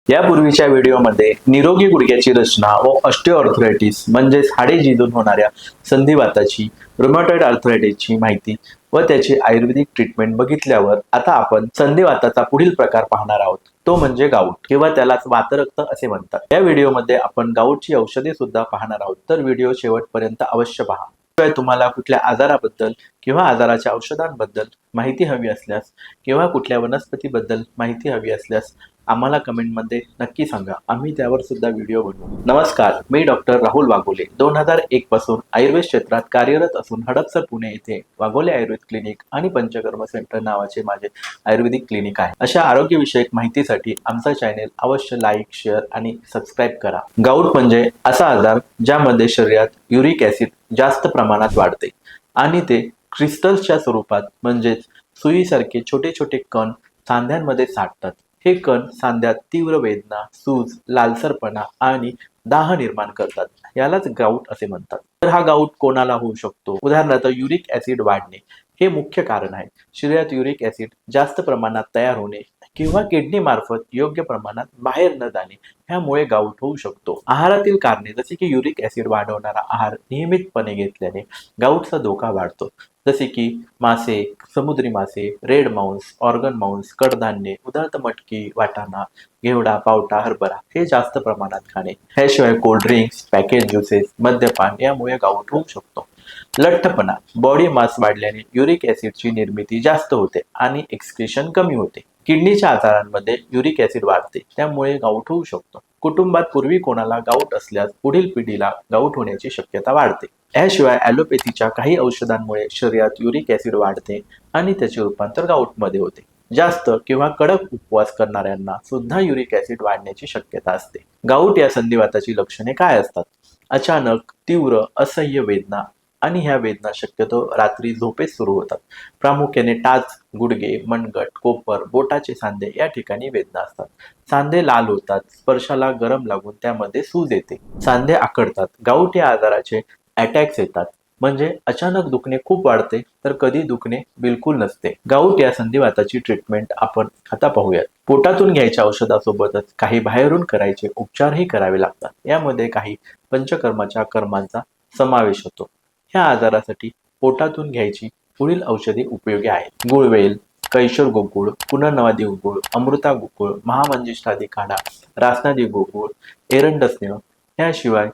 यापूर्वीच्या व्हिडिओमध्ये निरोगी गुडघ्याची रचना व ऑस्टिओआर्थरायटिस म्हणजेच हाडे झिजून होणाऱ्या संधिवाताची, रुमॅटॉइड आर्थरायटिसची माहिती व त्याची आयुर्वेदिक ट्रीटमेंट बघितल्यावर आता आपण संधिवाताचा पुढील प्रकार पाहणार आहोत, तो म्हणजे गाऊट किंवा त्यालाच वातरक्त असे म्हणतात। या व्हिडिओमध्ये आपण गाऊटची औषधे सुद्धा पाहणार आहोत, तर व्हिडिओ शेवटपर्यंत अवश्य पहा। शिवाय तुम्हाला कुठल्या आजाराबद्दल किंवा आजाराच्या औषधांबद्दल माहिती हवी असल्यास किंवा कुठल्या वनस्पतीबद्दल माहिती हवी असल्यास आम्हाला कमेंटमध्ये नक्की सांगा, आम्ही त्यावर सुद्धा व्हिडिओ बनवू। नमस्कार, मी डॉक्टर राहुल वाघोले 2001 पासून आयुर्वेद क्षेत्रात कार्यरत असून हडपसर पुणे येथे वाघोले आयुर्वेद क्लिनिक आणि पंचकर्म सेंटर नावाचे माझे आयुर्वेदिक क्लिनिक आहे। अशा आरोग्यविषयक माहितीसाठी आमचा चॅनेल अवश्य लाईक, शेअर आणि सबस्क्राईब करा। गाऊट म्हणजे असा आजार ज्यामध्ये शरीरात युरिक ऍसिड जास्त प्रमाणात वाढते आणि ते क्रिस्टल्सच्या स्वरूपात म्हणजेच सुईसारखे छोटे छोटे कण सांध्यांमध्ये साठतात। हे कण सांध्यात तीव्र वेदना, सूज, लालसरपणा आणि दाह निर्माण करतात, यालाच गाऊट असे म्हणतात। तर हा गाऊट कोणाला होऊ शकतो? उदाहरणार्थ युरिक ऍसिड वाढणे हे मुख्य कारण आहे। शरीरात युरिक ऍसिड जास्त प्रमाणात तयार होणे किंवा किडनी मार्फत योग्य प्रमाणात बाहेर न जाणे ह्यामुळे गाऊट होऊ शकतो। आहारातील कारणे जसे की युरिक ऍसिड वाढवणारा आहार नियमितपणे घेतल्याने गाऊटचा धोका वाढतो, जसे की मासे, समुद्री मासे, रेड मांस, ऑर्गन मांस, कडधान्ये उदाहरणार्थ मटकी, वाटाणा, घेवडा, पावटा, हरभरा हे जास्त प्रमाणात खाणे। ह्याशिवाय कोल्ड ड्रिंक्स, पॅकेज ज्युसेस, मद्यपान यामुळे गाऊट होऊ शकतो। लठ्ठपणा, बॉडी मास वाढल्याने युरिक ऍसिडची निर्मिती जास्त होते आणि एक्सक्रीशन कमी होते। किडनीच्या आजारांमध्ये युरिक ऍसिड वाढते, त्यामुळे गाऊट होऊ शकतो। कुटुंबात पूर्वी कोणाला गाऊट असल्यास पुढील पिढीला गाऊट होण्याची शक्यता वाढते। याशिवाय ॲलोपॅथीच्या काही औषधांमुळे शरीरात युरिक ऍसिड वाढते आणि त्याचे रूपांतर गाऊटमध्ये होते। जास्त किंवा कडक उपवास करणाऱ्यांना सुद्धा युरिक ऍसिड वाढण्याची शक्यता असते। गाऊट या संधिवाताची लक्षणे काय असतात? अचानक तीव्र असह्य वेदना आणि ह्या वेदना शक्यतो रात्री झोपेत सुरू होतात। प्रामुख्याने टाच, गुडघे, मनगट, कोपर, बोटाचे सांधे या ठिकाणी वेदना असतात। सांधे लाल होतात, स्पर्शाला गरम लागून त्यामध्ये सूज येते, सांधे आखडतात। गाऊट या आजाराचे अटॅक्स येतात, म्हणजे अचानक दुखणे खूप वाढते तर कधी दुखणे बिलकुल नसते। गाऊट या संधिवाताची ट्रीटमेंट आपण आता पाहूयात। पोटातून घ्यायच्या औषधासोबतच काही बाहेरून करायचे उपचारही करावे लागतात। यामध्ये काही पंचकर्माच्या कर्मांचा समावेश होतो। ह्या आजारासाठी पोटातून घ्यायची पुढील औषधे उपयोगी आहेत: गुळवेल, कैशोर गोकुळ, पुनर्नवादी गोकुळ, अमृता गोकुळ, महामंजिष्ठादी काढा, रासनादी गोकुळ, एरंडस्नेह। याशिवाय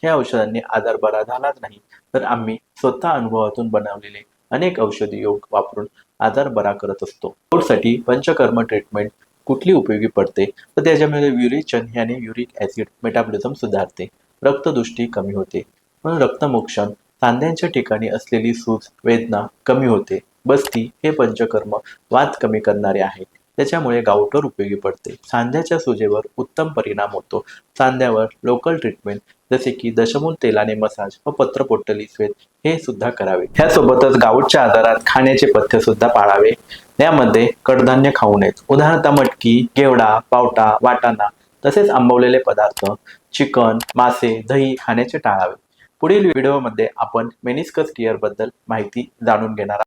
या औषधांनी आजार बरा झालाच नाही तर आम्ही स्वतः अनुभवातून बनवलेले अनेक औषधी योग वापरून आजार बरा करत असतो। गाऊटसाठी पंचकर्म ट्रीटमेंट कुठली उपयोगी पडते? तर त्याच्यामध्ये विरेचन याने युरिक ऍसिड मेटाबॉलिझम सुधारते, रक्तदृष्टी कमी होते, पण रक्तमोक्षण, सांध्यांच्या ठिकाणी असलेली सूज, वेदना कमी होते। बस्ती हे पंचकर्म वात कमी करणारे आहे, त्याच्यामुळे गाऊटवर उपयोगी पडते। सांध्याच्या सुजेवर उत्तम परिणाम होतो। सांध्यावर लोकल ट्रीटमेंट जसे की दशमूल तेलाने मसाज व पत्रपोटली स्वेद हे सुद्धा करावे। ह्यासोबतच गाऊटच्या आजारात खाण्याचे पथ्य सुद्धा पाळावे। यामध्ये कडधान्य खाऊ नयेत, उदाहरणार्थ मटकी, घेवडा, पावटा, वाटाणा तसेच आंबवलेले पदार्थ, चिकन, मासे, दही खाण्याचे टाळावे। पुढील व्हिडिओमध्ये आपण मेनिस्कस टिअर बद्दल माहिती जाणून घेणार आहोत।